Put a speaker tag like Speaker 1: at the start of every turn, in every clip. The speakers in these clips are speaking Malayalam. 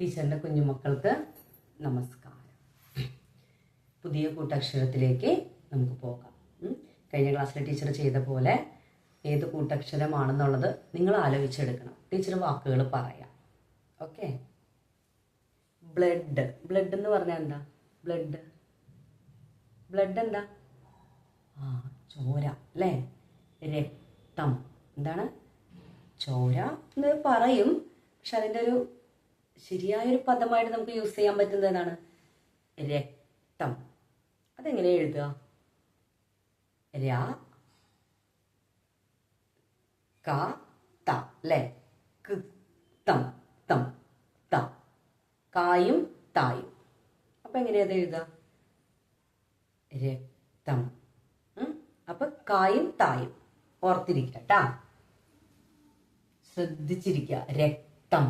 Speaker 1: ടീച്ചറിൻ്റെ കുഞ്ഞുമക്കൾക്ക് നമസ്കാരം. പുതിയ കൂട്ടക്ഷരത്തിലേക്ക് നമുക്ക് പോകാം. കഴിഞ്ഞ ക്ലാസ്സിൽ ടീച്ചർ ചെയ്ത പോലെ ഏത് കൂട്ടക്ഷരമാണെന്നുള്ളത് നിങ്ങൾ ആലോചിച്ചെടുക്കണം. ടീച്ചർ വാക്കുകൾ പറയാം. ഓക്കെ. ബ്ലഡ്. ബ്ലഡ് എന്ന് പറഞ്ഞാൽ എന്താ? ബ്ലഡ് ബ്ലഡ് എന്താ? ചോര അല്ലേ? രക്തം. എന്താണ്? ചോര എന്ന് പറയും, പക്ഷെ അതിൻ്റെ ഒരു ശരിയായൊരു പദമായിട്ട് നമുക്ക് യൂസ് ചെയ്യാൻ പറ്റുന്നത് ഏതാണ്? രക്തം. അതെങ്ങനെ എഴുതുക? അല്ലേ? തം തം ത. കായും തായും. അപ്പൊ എങ്ങനെയത് എഴുതുക? രക്തം. അപ്പൊ കായും തായും ഓർത്തിരിക്കട്ടാ, ശ്രദ്ധിച്ചിരിക്കുക. രക്തം.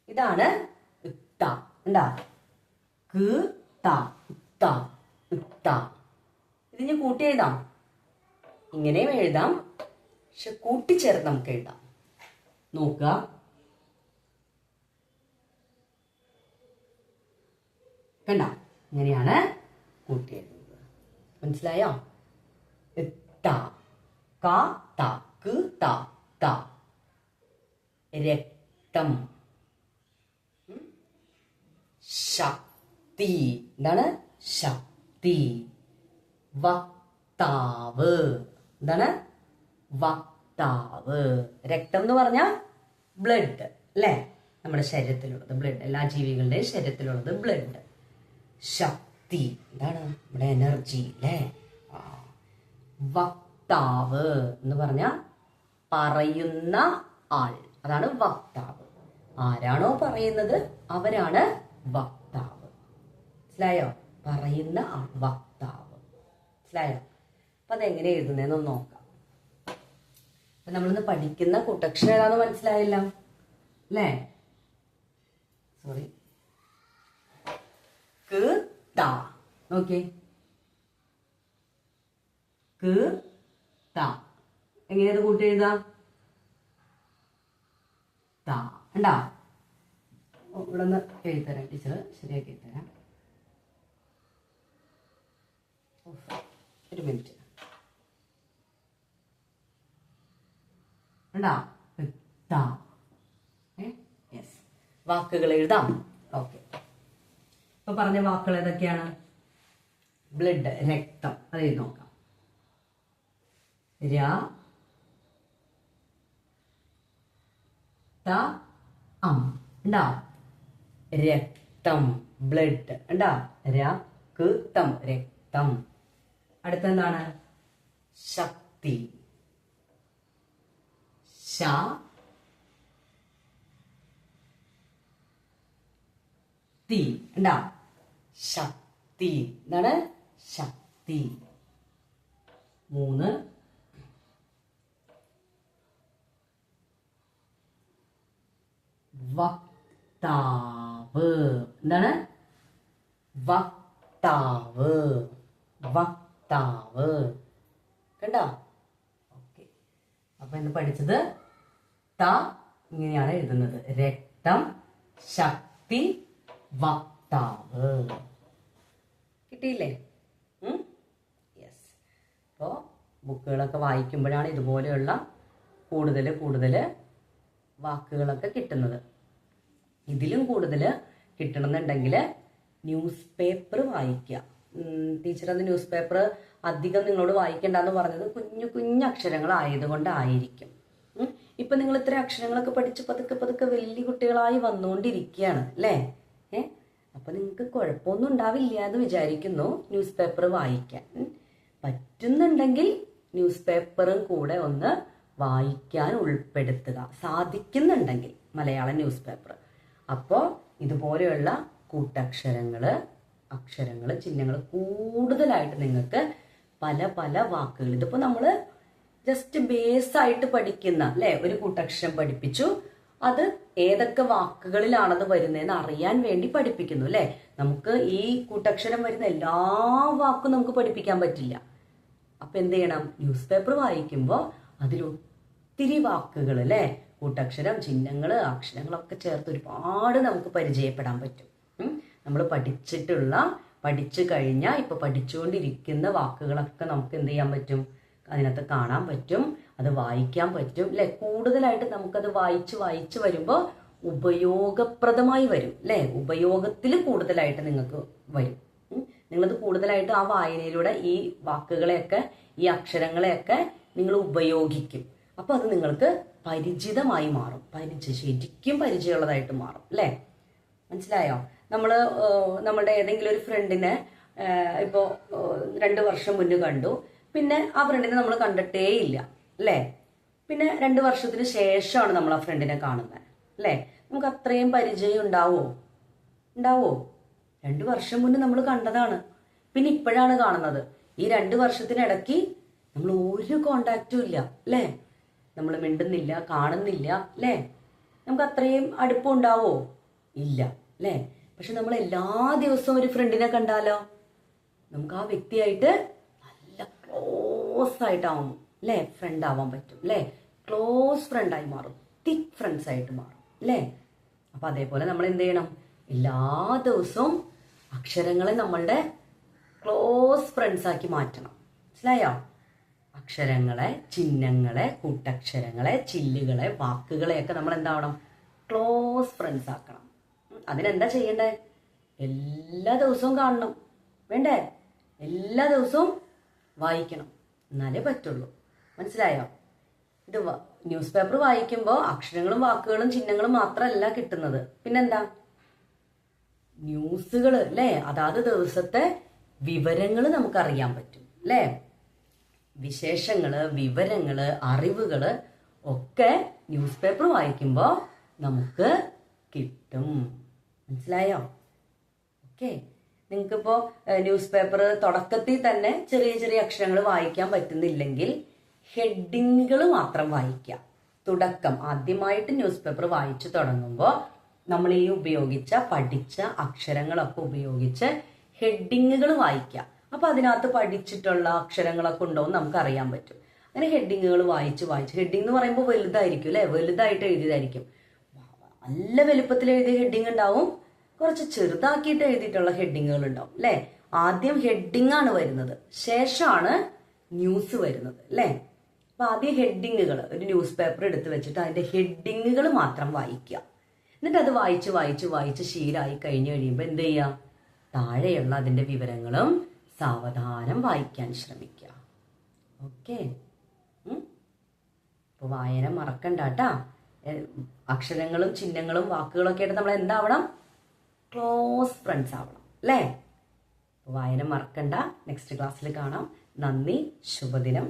Speaker 1: ഇതാണ് ഇത്ത. എന്താ? ഇത് ഞാൻ കൂട്ടി എഴുതാം, ഇങ്ങനെയും എഴുതാം, പക്ഷെ കൂട്ടിച്ചേർത്ത് നമുക്ക് എഴുതാം. നോക്കുക. കണ്ട, ഇങ്ങനെയാണ് കൂട്ടി എഴുതുന്നത്. മനസ്സിലായോ? രക്തം. ശക്തി. എന്താണ്? ശക്തി. വക്താവ്. എന്താണ്? വക്താവ്. രക്തം എന്ന് പറഞ്ഞാൽ ബ്ലഡ് അല്ലേ? നമ്മുടെ ശരീരത്തിലുള്ളത് ബ്ലഡ്. എല്ലാ ജീവികളുടെയും ശരീരത്തിലുള്ളത് ബ്ലഡ്. ശക്തി എന്താണ്? നമ്മുടെ എനർജി അല്ലേ? വക്താവ് എന്ന് പറഞ്ഞാൽ പറയുന്ന ആൾ, അതാണ് വക്താവ്. ആരാണോ പറയുന്നത് അവരാണ് വക്താവ്. മനസ്സിലായോ? പറയുന്ന ആൾ വക്താവ്. മനസ്സിലായോ? അപ്പൊ അതെങ്ങനെ എഴുതുന്നതെന്ന് നോക്കാം. അപ്പൊ നമ്മളിന്ന് പഠിക്കുന്ന കൂട്ടക്ഷരം ഏതാന്ന് മനസ്സിലായില്ല അല്ലേ? സോറി. നോക്കിയേ. എങ്ങനെയത് കൂട്ടി എഴുതാം? ഉണ്ടാ? ഇവിടെ നിന്ന് എഴുതരാം, ടീച്ചർ ശരിയാക്കി എഴുതരാം. ഒരു മിനിറ്റ്. ഉണ്ടാ? യെസ്. വാക്കുകൾ എഴുതാം. ഓക്കെ. ഇപ്പൊ പറഞ്ഞ വാക്കുകൾ ഏതൊക്കെയാണ്? ബ്ലഡ്, രക്തം. അത് എഴുതി നോക്കാം. ഉണ്ടാ? രക്തം, ബ്ലഡ്. ഉണ്ടാ? രക്തം, രക്തം. അടുത്തെന്താണ്? ശക്തി. ശക്തി. ഉണ്ടാ? ശക്തി. എന്താണ്? ശക്തി. 3. വക്താവ്. എന്താണ്? വക്താവ്. വക്താവ്. കണ്ടോ? ഓക്കെ. അപ്പൊ ഇന്ന് പഠിച്ചത് ഇങ്ങനെയാണ് എഴുതുന്നത്. രക്തം, ശക്തി, വക്താവ്. കിട്ടിയില്ലേ? യെസ്. അപ്പോൾ ബുക്കുകളൊക്കെ വായിക്കുമ്പോഴാണ് ഇതുപോലെയുള്ള കൂടുതൽ വാക്കുകളൊക്കെ കിട്ടുന്നത്. ഇതിലും കൂടുതൽ കിട്ടണമെന്നുണ്ടെങ്കിൽ ന്യൂസ് പേപ്പർ വായിക്കുക. ടീച്ചർ അന്ന് ന്യൂസ് പേപ്പർ അധികം നിങ്ങളോട് വായിക്കേണ്ടെന്ന് പറഞ്ഞത് കുഞ്ഞു അക്ഷരങ്ങളായതുകൊണ്ടായിരിക്കും. ഇപ്പൊ നിങ്ങൾ ഇത്ര അക്ഷരങ്ങളൊക്കെ പഠിച്ച് പതുക്കെ വലിയ കുട്ടികളായി വന്നുകൊണ്ടിരിക്കുകയാണ് അല്ലേ? അപ്പൊ നിങ്ങൾക്ക് കുഴപ്പമൊന്നും ഉണ്ടാവില്ല എന്ന് വിചാരിക്കുന്നു ന്യൂസ് പേപ്പർ വായിക്കാൻ. പറ്റുന്നുണ്ടെങ്കിൽ ന്യൂസ് പേപ്പറും കൂടെ ഒന്ന് വായിക്കാൻ ഉൾപ്പെടുത്തുക, സാധിക്കുന്നുണ്ടെങ്കിൽ മലയാളം ന്യൂസ് പേപ്പർ. അപ്പോൾ ഇതുപോലെയുള്ള കൂട്ടക്ഷരങ്ങള്, ചിഹ്നങ്ങൾ കൂടുതലായിട്ട് നിങ്ങൾക്ക് പല വാക്കുകൾ, ഇതിപ്പോ നമ്മള് ജസ്റ്റ് ബേസ് ആയിട്ട് പഠിക്കുന്ന അല്ലെ, ഒരു കൂട്ടക്ഷരം പഠിപ്പിച്ചു, അത് ഏതൊക്കെ വാക്കുകളിലാണത് വരുന്നതെന്ന് അറിയാൻ വേണ്ടി പഠിപ്പിക്കുന്നു അല്ലെ. നമുക്ക് ഈ കൂട്ടക്ഷരം വരുന്ന എല്ലാ വാക്കും നമുക്ക് പഠിപ്പിക്കാൻ പറ്റില്ല അപ്പൊ എന്ത് ചെയ്യണം? ന്യൂസ് പേപ്പർ വായിക്കുമ്പോൾ അതിൽ ഒത്തിരി വാക്കുകൾ അല്ലേ, കൂട്ടക്ഷരം, ചിഹ്നങ്ങൾ, അക്ഷരങ്ങളൊക്കെ ചേർത്ത് ഒരുപാട് നമുക്ക് പരിചയപ്പെടാൻ പറ്റും. നമ്മൾ പഠിച്ചു കഴിഞ്ഞാൽ ഇപ്പൊ പഠിച്ചുകൊണ്ടിരിക്കുന്ന വാക്കുകളൊക്കെ നമുക്ക് എന്ത് ചെയ്യാൻ പറ്റും? അതിനകത്ത് കാണാൻ പറ്റും, അത് വായിക്കാൻ പറ്റും അല്ലെ. കൂടുതലായിട്ട് നമുക്കത് വായിച്ച് വരുമ്പോൾ ഉപയോഗപ്രദമായി വരും അല്ലെ. ഉപയോഗത്തിൽ കൂടുതലായിട്ട് നിങ്ങൾക്ക് വരും. നിങ്ങളത് കൂടുതലായിട്ട് ആ വായനയിലൂടെ ഈ വാക്കുകളെയൊക്കെ, ഈ അക്ഷരങ്ങളെയൊക്കെ നിങ്ങൾ ഉപയോഗിക്കും. അപ്പൊ അത് നിങ്ങൾക്ക് പരിചിതമായി മാറും, ശരിക്കും പരിചയമുള്ളതായിട്ട് മാറും അല്ലെ. മനസ്സിലായോ? നമ്മളുടെ ഏതെങ്കിലും ഒരു ഫ്രണ്ടിനെ ഇപ്പോൾ 2 വർഷം മുന്നേ കണ്ടു, പിന്നെ ആ ഫ്രണ്ടിനെ നമ്മൾ കണ്ടിട്ടേ ഇല്ല അല്ലേ. പിന്നെ 2 വർഷത്തിന് ശേഷമാണ് നമ്മൾ ആ ഫ്രണ്ടിനെ കാണുന്നത് അല്ലേ. നമുക്ക് അത്രയും പരിചയം ഉണ്ടാവോ? 2 വർഷം മുന്നേ നമ്മൾ കണ്ടതാണ്, പിന്നെ ഇപ്പോഴാണ് കാണുന്നത്. ഈ 2 വർഷത്തിനിടയ്ക്ക് നമ്മൾ ഒരു കോണ്ടാക്റ്റും ഇല്ല അല്ലേ. നമ്മൾ മിണ്ടുന്നില്ല, കാണുന്നില്ല അല്ലേ. നമുക്ക് അത്രയും അടുപ്പം ഉണ്ടാവോ? ഇല്ല അല്ലേ. പക്ഷെ നമ്മൾ എല്ലാ ദിവസവും ഒരു ഫ്രണ്ടിനെ കണ്ടാലോ നമുക്ക് ആ വ്യക്തിയായിട്ട് നല്ല ക്ലോസ് ആയിട്ടാവും അല്ലേ, ഫ്രണ്ട് ആവാൻ പറ്റും അല്ലേ. ക്ലോസ് ഫ്രണ്ടായി മാറും, തിക് ഫ്രണ്ട്സ് ആയിട്ട് മാറും അല്ലേ. അപ്പൊ അതേപോലെ നമ്മൾ എന്ത് ചെയ്യണം? എല്ലാ ദിവസവും അക്ഷരങ്ങളെ നമ്മളുടെ ക്ലോസ് ഫ്രണ്ട്സ് ആക്കി മാറ്റണം. മനസ്സിലായോ? അക്ഷരങ്ങളെ, ചിഹ്നങ്ങളെ, കൂട്ടക്ഷരങ്ങളെ, ചില്ലുകളെ, വാക്കുകളെയൊക്കെ നമ്മൾ എന്താവണം? ക്ലോസ് ഫ്രണ്ട്സ് ആക്കണം. അതിനെന്താ ചെയ്യണ്ടേ? എല്ലാ ദിവസവും കാണണം വേണ്ടേ? എല്ലാ ദിവസവും വായിക്കണം, എന്നാലേ പറ്റുള്ളൂ. മനസ്സിലായോ? ഇത് ന്യൂസ് പേപ്പർ വായിക്കുമ്പോൾ അക്ഷരങ്ങളും വാക്കുകളും ചിഹ്നങ്ങളും മാത്രമല്ല കിട്ടുന്നത്, പിന്നെന്താ? ന്യൂസുകൾ അല്ലേ, അതാത് ദിവസത്തെ വിവരങ്ങൾ നമുക്കറിയാൻ പറ്റും അല്ലേ. വിശേഷങ്ങള്, വിവരങ്ങള്, അറിവുകള് ഒക്കെ ന്യൂസ് പേപ്പർ വായിക്കുമ്പോൾ നമുക്ക് കിട്ടും. മനസ്സിലായോ? ഓക്കെ. നിങ്ങൾക്കിപ്പോ ന്യൂസ് പേപ്പർ തുടക്കത്തിൽ തന്നെ ചെറിയ ചെറിയ അക്ഷരങ്ങൾ വായിക്കാൻ പറ്റുന്നില്ലെങ്കിൽ ഹെഡിങ്ങുകൾ മാത്രം വായിക്കാം. തുടക്കം ആദ്യമായിട്ട് ന്യൂസ് പേപ്പർ വായിച്ചു തുടങ്ങുമ്പോൾ നമ്മൾ ഈ പഠിച്ച അക്ഷരങ്ങളൊക്കെ ഉപയോഗിച്ച് ഹെഡിങ്ങുകൾ വായിക്കാം. അപ്പൊ അതിനകത്ത് പഠിച്ചിട്ടുള്ള അക്ഷരങ്ങളൊക്കെ ഉണ്ടോ എന്ന് നമുക്ക് അറിയാൻ പറ്റും. അങ്ങനെ ഹെഡിങ്ങുകൾ വായിച്ച് ഹെഡിങ് എന്ന് പറയുമ്പോൾ വലുതായിരിക്കും അല്ലെ, വലുതായിട്ട് എഴുതിയതായിരിക്കും. നല്ല വലുപ്പത്തിൽ എഴുതിയ ഹെഡിങ് ഉണ്ടാവും, കുറച്ച് ചെറുതാക്കിയിട്ട് എഴുതിയിട്ടുള്ള ഹെഡിങ്ങുകൾ ഉണ്ടാവും അല്ലെ. ആദ്യം ഹെഡിങ് ആണ് വരുന്നത്, ശേഷമാണ് ന്യൂസ് വരുന്നത് അല്ലെ. അപ്പൊ ആദ്യം ഹെഡിങ്ങുകൾ, ഒരു ന്യൂസ് പേപ്പർ എടുത്ത് വെച്ചിട്ട് അതിന്റെ ഹെഡിങ്ങുകൾ മാത്രം വായിക്കുക. എന്നിട്ട് അത് വായിച്ച് ശീലമായി കഴിഞ്ഞു കഴിയുമ്പോൾ എന്ത് ചെയ്യാം? താഴെയുള്ള അതിന്റെ വിവരങ്ങളും സാവധാനം വായിക്കാൻ ശ്രമിക്കുക. ഓക്കെ. ഇപ്പൊ വായന മറക്കണ്ടാട്ടാ. അക്ഷരങ്ങളും ചിഹ്നങ്ങളും വാക്കുകളൊക്കെ ആയിട്ട് നമ്മൾ എന്താവണം? ക്ലോസ് ഫ്രണ്ട്സ് ആവണം അല്ലേ. വായന മറക്കണ്ട. നെക്സ്റ്റ് ക്ലാസ്സിൽ കാണാം. നന്ദി. ശുഭദിനം.